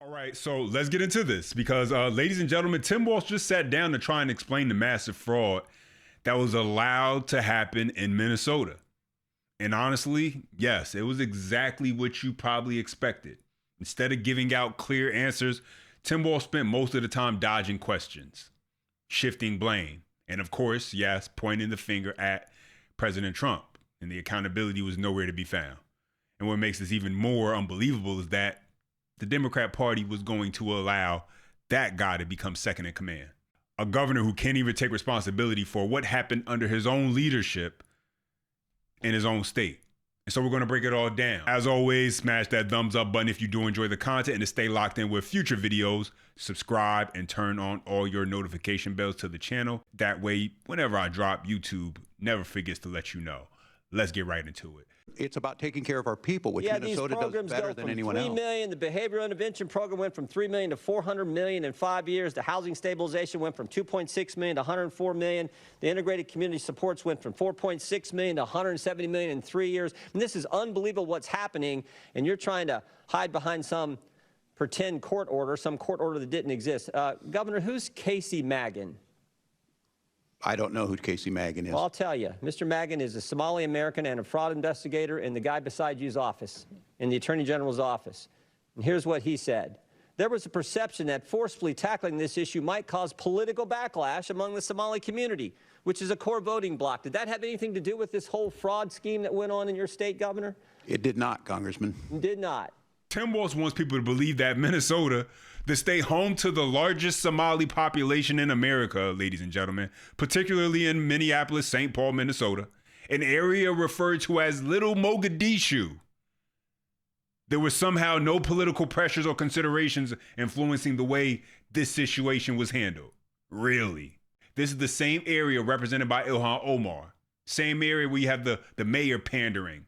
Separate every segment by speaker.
Speaker 1: All right, so let's get into this because, ladies and gentlemen, Tim Waltz just sat down to try and explain the massive fraud that was allowed to happen in Minnesota. And honestly, yes, it was exactly what you probably expected. Instead of giving out clear answers, Tim Waltz spent most of the time dodging questions, shifting blame, and of course, yes, pointing the finger at President Trump, and the accountability was nowhere to be found. And what makes this even more unbelievable is that the Democrat Party was going to allow that guy to become second in command. A governor who can't even take responsibility for what happened under his own leadership in his own state. And so we're going to break it all down. As always, smash that thumbs up button if you do enjoy the content, and to stay locked in with future videos, subscribe and turn on all your notification bells to the channel. That way, whenever I drop, YouTube never forgets to let you know. Let's get right into it.
Speaker 2: It's about taking care of our people, which Minnesota does better than anyone else.
Speaker 3: $3 million. The behavioral intervention program went from $3 million to $400 million in 5 years. The housing stabilization went from $2.6 million to $104 million. The integrated community supports went from $4.6 million to $170 million in 3 years. And this is unbelievable what's happening, and you're trying to hide behind some pretend court order, some court order that didn't exist. Governor, who's Casey Magan?
Speaker 2: I don't know who Casey Magan is.
Speaker 3: Well, I'll tell you. Mr. Magan is a Somali American and a fraud investigator in the guy beside you's office, in the Attorney General's office. And here's what he said. There was a perception that forcefully tackling this issue might cause political backlash among the Somali community, which is a core voting bloc. Did that have anything to do with this whole fraud scheme that went on in your state, Governor?
Speaker 2: It did not, Congressman.
Speaker 3: It did not.
Speaker 1: Tim Waltz wants people to believe that Minnesota, the state home to the largest Somali population in America, ladies and gentlemen, particularly in Minneapolis, St. Paul, Minnesota, an area referred to as Little Mogadishu, there was somehow no political pressures or considerations influencing the way this situation was handled. Really? This is the same area represented by Ilhan Omar. Same area where you have the mayor pandering,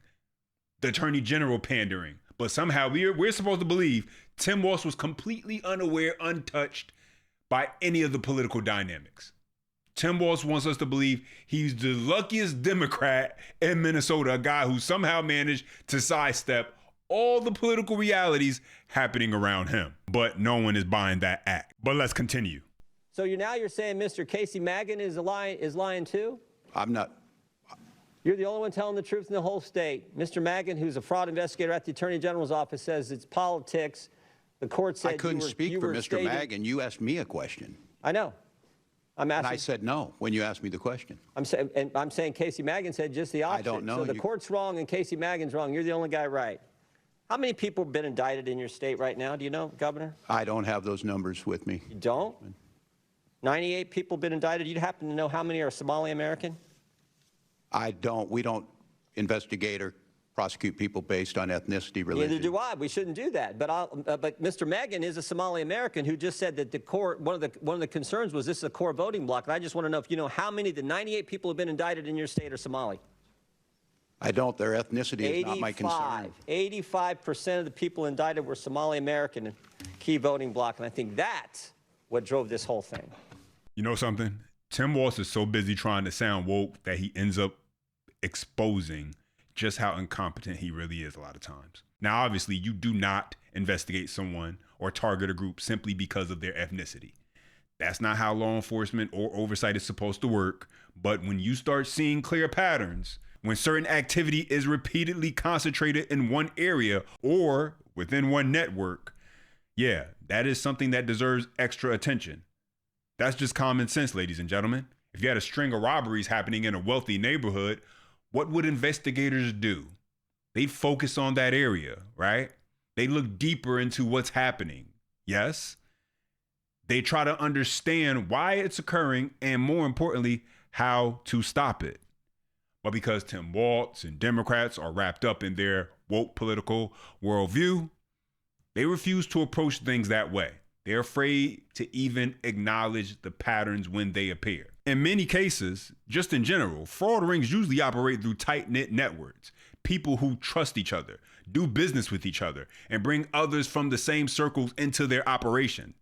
Speaker 1: the attorney general pandering. But somehow we're supposed to believe Tim Waltz was completely unaware, untouched by any of the political dynamics. Tim Waltz wants us to believe he's the luckiest Democrat in Minnesota, a guy who somehow managed to sidestep all the political realities happening around him. But no one is buying that act. But let's continue.
Speaker 3: So you're saying Mr. Casey Magan is lying too?
Speaker 2: I'm not.
Speaker 3: You're the only one telling the truth in the whole state. Mr. Magan, who's a fraud investigator at the Attorney General's office, says it's politics. The court said
Speaker 2: I couldn't speak for Mr. Magan. You asked me a question.
Speaker 3: I know. I'm asking.
Speaker 2: And I said no when you asked me the question.
Speaker 3: I'm saying Casey Magan said just the opposite.
Speaker 2: I don't know.
Speaker 3: So the court's wrong and Casey Magan's wrong. You're the only guy right. How many people have been indicted in your state right now? Do you know, Governor?
Speaker 2: I don't have those numbers with me.
Speaker 3: You don't? 98 people have been indicted. You happen to know how many are Somali American?
Speaker 2: I don't. We don't investigate or prosecute people based on ethnicity, religion.
Speaker 3: Neither do I. We shouldn't do that. But Mr. Magan is a Somali American who just said that the court, one of the concerns was this is a core voting bloc. And I just want to know if you know how many of the 98 people who have been indicted in your state are Somali.
Speaker 2: I don't. Their ethnicity is not my concern.
Speaker 3: 85% of the people indicted were Somali American, key voting bloc. And I think that's what drove this whole thing.
Speaker 1: You know something? Tim Waltz is so busy trying to sound woke that he ends up exposing just how incompetent he really is a lot of times. Now, obviously, you do not investigate someone or target a group simply because of their ethnicity. That's not how law enforcement or oversight is supposed to work. But when you start seeing clear patterns, when certain activity is repeatedly concentrated in one area or within one network, yeah, that is something that deserves extra attention. That's just common sense, ladies and gentlemen. If you had a string of robberies happening in a wealthy neighborhood, what would investigators do? They'd focus on that area, right? They look deeper into what's happening. Yes? They try to understand why it's occurring and, more importantly, how to stop it. But because Tim Waltz and Democrats are wrapped up in their woke political worldview, they refuse to approach things that way. They're afraid to even acknowledge the patterns when they appear. In many cases, just in general, fraud rings usually operate through tight-knit networks. People who trust each other, do business with each other, and bring others from the same circles into their operation.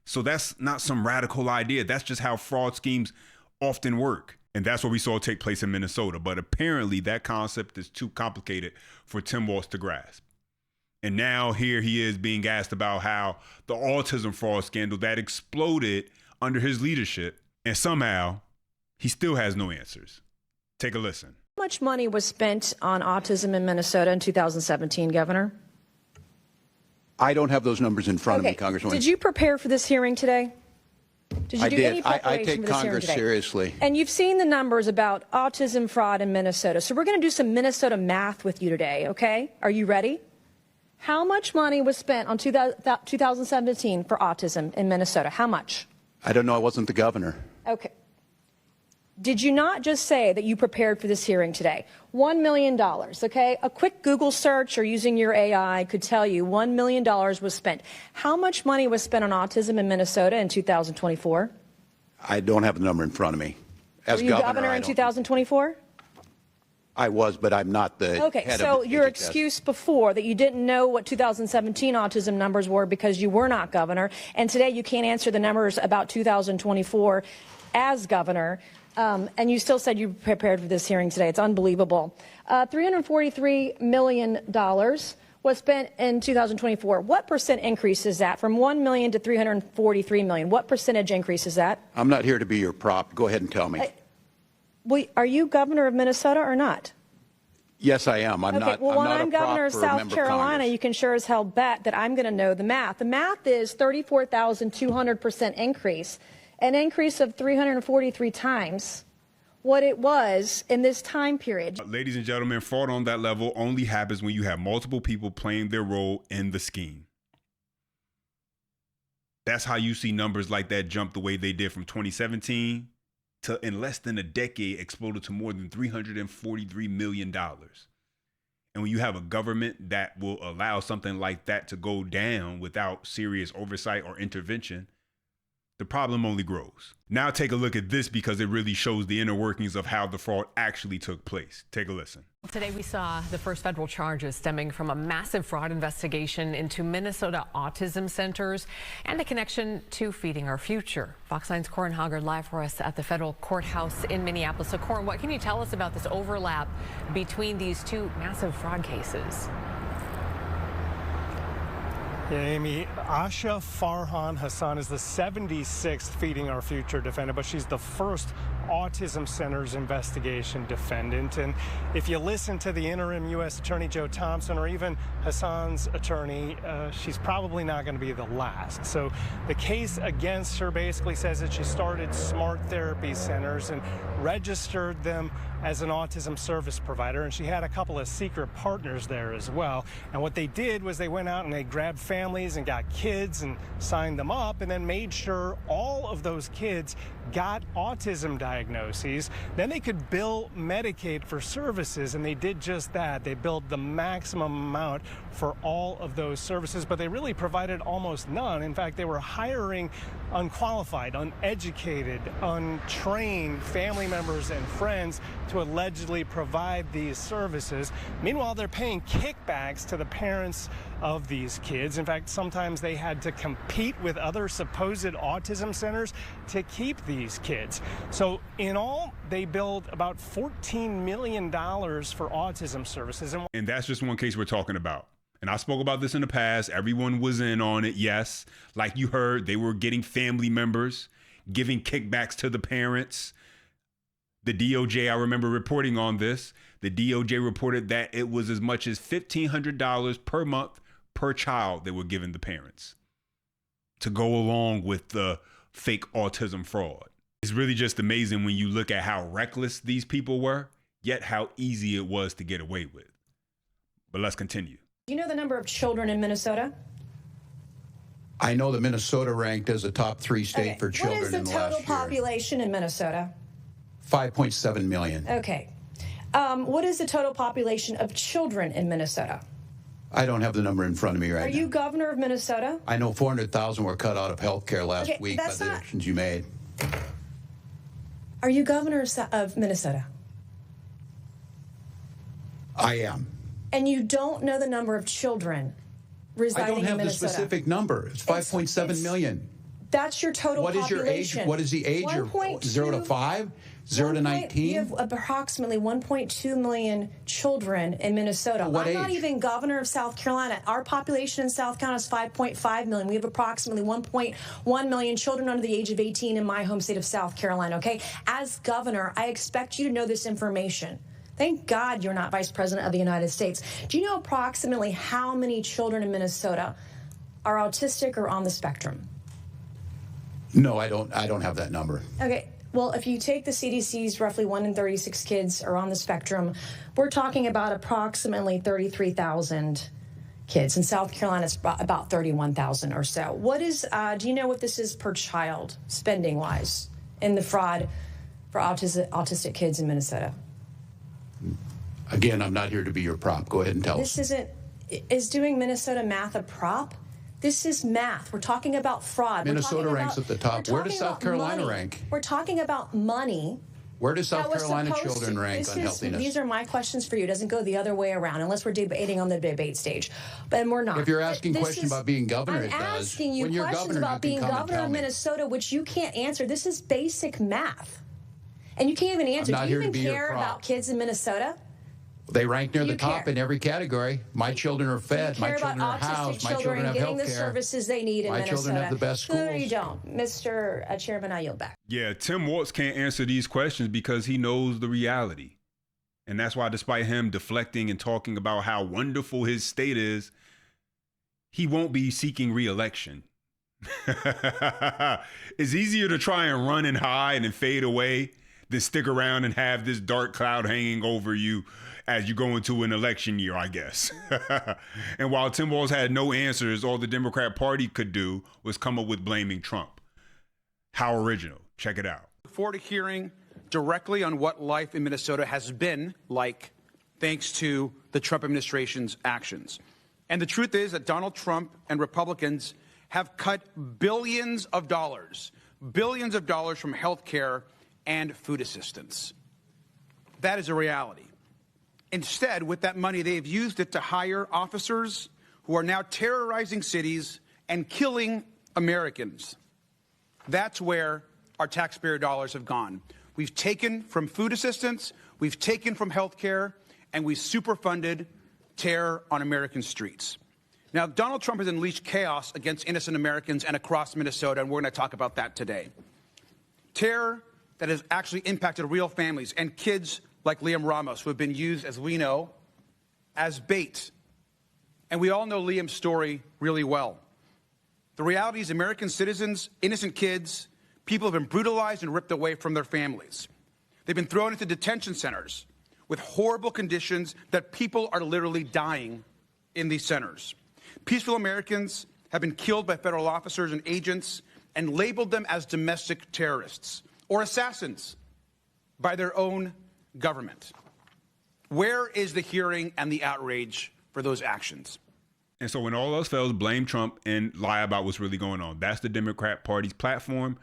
Speaker 1: So that's not some radical idea. That's just how fraud schemes often work. And that's what we saw take place in Minnesota. But apparently that concept is too complicated for Tim Waltz to grasp. And now here he is being asked about how the autism fraud scandal that exploded under his leadership, and somehow he still has no answers. Take a listen.
Speaker 4: How much money was spent on autism in Minnesota in 2017, Governor?
Speaker 2: I don't have those numbers in front of me, Congresswoman.
Speaker 4: Did you prepare for this hearing today? Did you
Speaker 2: I
Speaker 4: do
Speaker 2: did.
Speaker 4: any preparation
Speaker 2: I take
Speaker 4: for this hearing
Speaker 2: Congress
Speaker 4: today?
Speaker 2: seriously.
Speaker 4: And you've seen the numbers about autism fraud in Minnesota. So we're going to do some Minnesota math with you today, okay? Are you ready? How much money was spent on 2017 for autism in Minnesota? How much?
Speaker 2: I don't know. I wasn't the governor.
Speaker 4: Okay. Did you not just say that you prepared for this hearing today? $1 million, okay? A quick Google search or using your AI could tell you $1 million was spent. How much money was spent on autism in Minnesota in 2024?
Speaker 2: I don't have the number in front of me. As
Speaker 4: Were you governor
Speaker 2: I
Speaker 4: in
Speaker 2: don't-
Speaker 4: 2024?
Speaker 2: I was, but I'm not the
Speaker 4: Okay,
Speaker 2: head
Speaker 4: so
Speaker 2: of
Speaker 4: your
Speaker 2: HHS.
Speaker 4: excuse before that you didn't know what 2017 autism numbers were because you were not governor, and today you can't answer the numbers about 2024 as governor, and you still said you prepared for this hearing today. It's unbelievable. $343 million was spent in 2024. What percent increase is that from $1 million to $343 million? What percentage increase is that?
Speaker 2: I'm not here to be your prop. Go ahead and tell me.
Speaker 4: Are you governor of Minnesota or not?
Speaker 2: Yes, I am. I'm
Speaker 4: Okay,
Speaker 2: not.
Speaker 4: well, when
Speaker 2: not
Speaker 4: I'm
Speaker 2: a prop
Speaker 4: governor of
Speaker 2: for a
Speaker 4: South
Speaker 2: member of
Speaker 4: Carolina,
Speaker 2: Congress.
Speaker 4: you can sure as hell bet that I'm going to know the math. The math is 34,200% increase, an increase of 343 times what it was in this time period.
Speaker 1: Ladies and gentlemen, fraud on that level only happens when you have multiple people playing their role in the scheme. That's how you see numbers like that jump the way they did from 2017 to, in less than a decade, exploded to more than $343 million. And when you have a government that will allow something like that to go down without serious oversight or intervention, the problem only grows. Now take a look at this because it really shows the inner workings of how the fraud actually took place. Take a listen.
Speaker 5: Today we saw the first federal charges stemming from a massive fraud investigation into Minnesota autism centers and a connection to Feeding Our Future. Fox 9's Corin Haggard live for us at the federal courthouse in Minneapolis. So Corin, what can you tell us about this overlap between these two massive fraud cases?
Speaker 6: Yeah, Amy, Asha Farhan Hassan is the 76th Feeding Our Future defendant, but she's the first Autism Center's investigation defendant. And if you listen to the interim U.S. Attorney Joe Thompson or even Hassan's attorney, she's probably not going to be the last. So the case against her basically says that she started smart therapy centers and registered them as an autism service provider, and she had a couple of secret partners there as well. And what they did was they went out and they grabbed families and got kids and signed them up and then made sure all of those kids got autism diagnoses. Then they could bill Medicaid for services, and they did just that. They billed the maximum amount for all of those services, but they really provided almost none. In fact, they were hiring unqualified, uneducated, untrained family members and friends to allegedly provide these services. Meanwhile, they're paying kickbacks to the parents of these kids. In fact, sometimes they had to compete with other supposed autism centers to keep these kids. So in all, they billed about $14 million for autism services.
Speaker 1: And that's just one case we're talking about. And I spoke about this in the past. Everyone was in on it. Yes, like you heard, they were getting family members, giving kickbacks to the parents. The DOJ, I remember reporting on this. The DOJ reported that it was as much as $1,500 per month per child they were giving the parents to go along with the fake autism fraud. It's really just amazing when you look at how reckless these people were, yet how easy it was to get away with. But let's continue.
Speaker 4: Do you know the number of children in Minnesota?
Speaker 2: I know that Minnesota ranked as a top 3 state for children
Speaker 4: What is the
Speaker 2: in the
Speaker 4: total
Speaker 2: last year.
Speaker 4: population in Minnesota?
Speaker 2: 5.7 million.
Speaker 4: Okay. What is the total population of children in Minnesota?
Speaker 2: I don't have the number in front of me right
Speaker 4: Are
Speaker 2: now.
Speaker 4: you governor of Minnesota?
Speaker 2: I know 400,000 were cut out of health care last
Speaker 4: Okay,
Speaker 2: week by
Speaker 4: that's
Speaker 2: the
Speaker 4: not-
Speaker 2: actions you made.
Speaker 4: Are you governor of Minnesota?
Speaker 2: I am.
Speaker 4: And you don't know the number of children
Speaker 2: I
Speaker 4: residing
Speaker 2: don't
Speaker 4: in
Speaker 2: have the
Speaker 4: Minnesota?
Speaker 2: specific number. It's 5.7 million.
Speaker 4: That's your total
Speaker 2: What is your age?
Speaker 4: population.
Speaker 2: What is the age? 0 to 5? 0 to 19?
Speaker 4: You have approximately 1.2 million children in Minnesota.
Speaker 2: What
Speaker 4: I'm not
Speaker 2: age?
Speaker 4: even governor of South Carolina. Our population in South Carolina is 5.5 million. We have approximately 1.1 million children under the age of 18 in my home state of South Carolina, okay? As governor, I expect you to know this information. Thank God you're not Vice President of the United States. Do you know approximately how many children in Minnesota are autistic or on the spectrum?
Speaker 2: No, I don't have that number.
Speaker 4: Okay. Well, if you take the CDC's roughly 1 in 36 kids are on the spectrum, we're talking about approximately 33,000 kids. In South Carolina, it's about 31,000 or so. What is, do you know what this is per child, spending-wise, in the fraud for autistic kids in Minnesota?
Speaker 2: Again, I'm not here to be your prop. Go ahead and tell us.
Speaker 4: Is doing Minnesota math a prop? This is math. We're talking about fraud.
Speaker 2: Minnesota ranks at the top. Where does South Carolina rank?
Speaker 4: We're talking about money.
Speaker 2: Where does South Carolina children rank on healthiness?
Speaker 4: These are my questions for you. It doesn't go the other way around unless we're debating on the debate stage. But we're not.
Speaker 2: If you're asking questions about being governor, it does.
Speaker 4: I'm asking you questions about being governor of Minnesota, which you can't answer. This is basic math. And you can't even answer. Do you even care about kids in Minnesota?
Speaker 2: They rank near the top in every category. My children are fed. My children are housed. My children have health care.
Speaker 4: Getting the services they need in Minnesota.
Speaker 2: My children have the best schools.
Speaker 4: No, you don't. Mr. Chairman, I yield back.
Speaker 1: Yeah, Tim Waltz can't answer these questions because he knows the reality. And that's why, despite him deflecting and talking about how wonderful his state is, he won't be seeking re-election. It's easier to try and run and hide and fade away than stick around and have this dark cloud hanging over you as you go into an election year, I guess. And while Tim Waltz had no answers, all the Democrat Party could do was come up with blaming Trump. How original. Check it out.
Speaker 7: Look forward to hearing directly on what life in Minnesota has been like thanks to the Trump administration's actions. And the truth is that Donald Trump and Republicans have cut billions of dollars from health care and food assistance. That is a reality. Instead, with that money, they have used it to hire officers who are now terrorizing cities and killing Americans. That's where our taxpayer dollars have gone. We've taken from food assistance, we've taken from health care, and we superfunded terror on American streets. Now, Donald Trump has unleashed chaos against innocent Americans and across Minnesota, and we're going to talk about that today. Terror that has actually impacted real families and kids like Liam Ramos, who have been used, as we know, as bait. And we all know Liam's story really well. The reality is American citizens, innocent kids, people have been brutalized and ripped away from their families. They've been thrown into detention centers with horrible conditions that people are literally dying in these centers. Peaceful Americans have been killed by federal officers and agents and labeled them as domestic terrorists or assassins by their own government. Where is the hearing and the outrage for those actions?
Speaker 1: And so when all else fails, blame Trump and lie about what's really going on. That's the Democrat Party's platform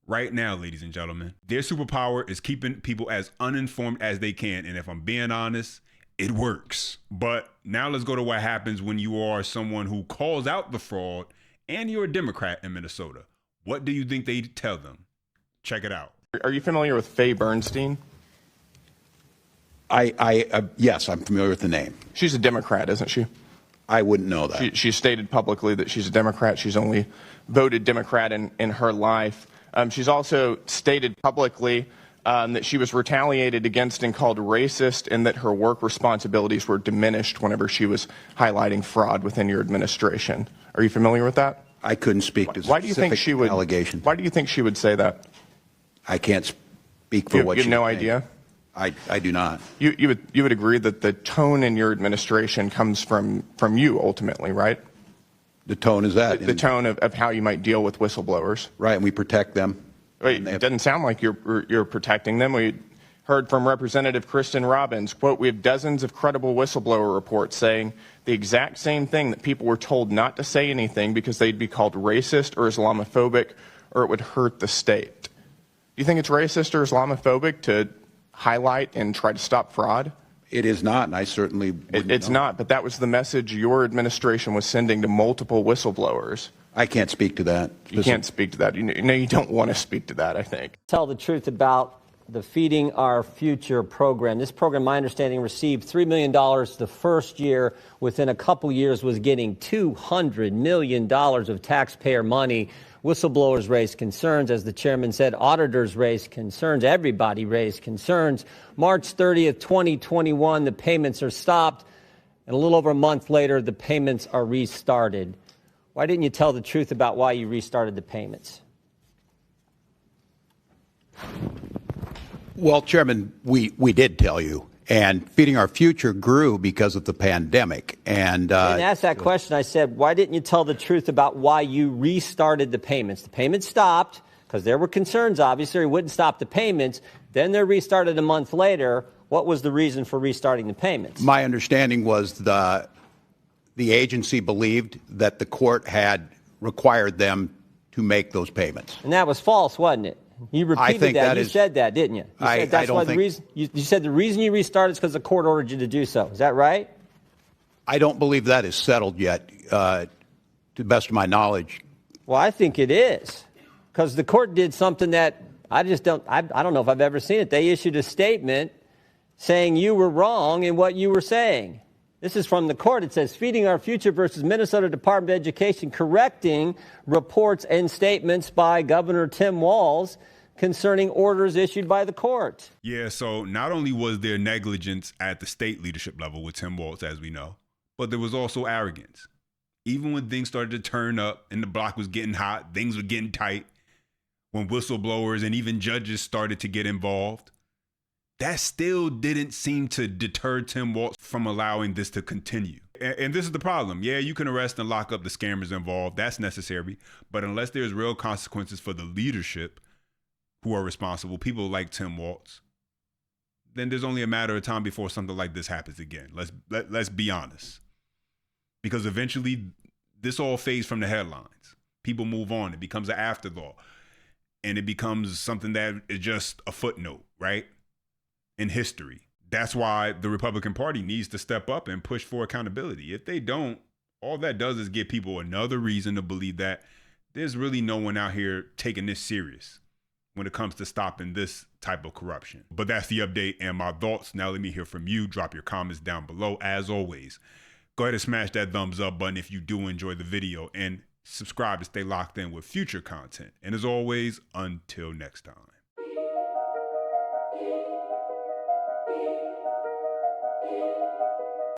Speaker 1: right now, ladies and gentlemen. Their superpower is keeping people as uninformed as they can. And if I'm being honest, it works. But now let's go to what happens when you are someone who calls out the fraud and you're a Democrat in Minnesota. What do you think they tell them? Check it out.
Speaker 8: Are you familiar with Faye Bernstein?
Speaker 2: Yes, I'm familiar with the name.
Speaker 8: She's a Democrat, isn't she?
Speaker 2: I wouldn't know that.
Speaker 8: She stated publicly that she's a Democrat. She's only voted Democrat in her life. She's also stated publicly that she was retaliated against and called racist, and that her work responsibilities were diminished whenever she was highlighting fraud within your administration. Are you familiar with that?
Speaker 2: I couldn't speak to
Speaker 8: why do you think she would
Speaker 2: allegation.
Speaker 8: Why do you think she would say that?
Speaker 2: I can't speak for what she
Speaker 8: You have no idea?
Speaker 2: I do not.
Speaker 8: You would agree that the tone in your administration comes from you ultimately, right?
Speaker 2: The tone is that.
Speaker 8: The tone of how you might deal with whistleblowers.
Speaker 2: Right, and we protect them.
Speaker 8: Wait, it doesn't sound like you're protecting them. We heard from Representative Kristen Robbins, quote, "We have dozens of credible whistleblower reports saying the exact same thing, that people were told not to say anything because they'd be called racist or Islamophobic or it would hurt the state." Do you think it's racist or Islamophobic to highlight and try to stop fraud?
Speaker 2: It is not, and I certainly wouldn't
Speaker 8: It's
Speaker 2: know.
Speaker 8: not, but that was the message your administration was sending to multiple whistleblowers.
Speaker 2: I can't speak to that.
Speaker 8: You can't speak to that. You don't want to speak to that, I think.
Speaker 3: Tell the truth about the Feeding Our Future program. This program, my understanding, received $3 million the first year. Within a couple years was getting $200 million of taxpayer money. Whistleblowers raised concerns. As the chairman said, auditors raised concerns. Everybody raised concerns. March 30th, 2021, the payments are stopped. And a little over a month later, the payments are restarted. Why didn't you tell the truth about why you restarted the payments?
Speaker 2: Well, Chairman, we did tell you. And Feeding Our Future grew because of the pandemic. And
Speaker 3: I didn't ask that question. I said, why didn't you tell the truth about why you restarted the payments? The payments stopped because there were concerns, obviously. It wouldn't stop the payments. Then they're restarted a month later. What was the reason for restarting the payments?
Speaker 2: My understanding was the agency believed that the court had required them to make those payments.
Speaker 3: And that was false, wasn't it? You repeated that. You said that, didn't you? You said that's why the reason. You said the reason you restarted is because the court ordered you to do so. Is that right?
Speaker 2: I don't believe that is settled yet, to the best of my knowledge.
Speaker 3: Well, I think it is, because the court did something that I just don't. I don't know if I've ever seen it. They issued a statement saying you were wrong in what you were saying. This is from the court. It says, Feeding Our Future versus Minnesota Department of Education, correcting reports and statements by Governor Tim Walz concerning orders issued by the court.
Speaker 1: Yeah, so not only was there negligence at the state leadership level with Tim Waltz, as we know, but there was also arrogance. Even when things started to turn up and the block was getting hot, things were getting tight, when whistleblowers and even judges started to get involved, that still didn't seem to deter Tim Waltz from allowing this to continue. And this is the problem. Yeah, you can arrest and lock up the scammers involved. That's necessary. But unless there's real consequences for the leadership who are responsible, people like Tim Waltz, then there's only a matter of time before something like this happens again. Let's be honest. Because eventually this all fades from the headlines. People move on. It becomes an afterthought. And it becomes something that is just a footnote, right? In history. That's why the Republican Party needs to step up and push for accountability. If they don't, all that does is give people another reason to believe that there's really no one out here taking this serious when it comes to stopping this type of corruption. But that's the update and my thoughts. Now let me hear from you. Drop your comments down below. As always, go ahead and smash that thumbs up button if you do enjoy the video, and subscribe to stay locked in with future content. And as always, until next time.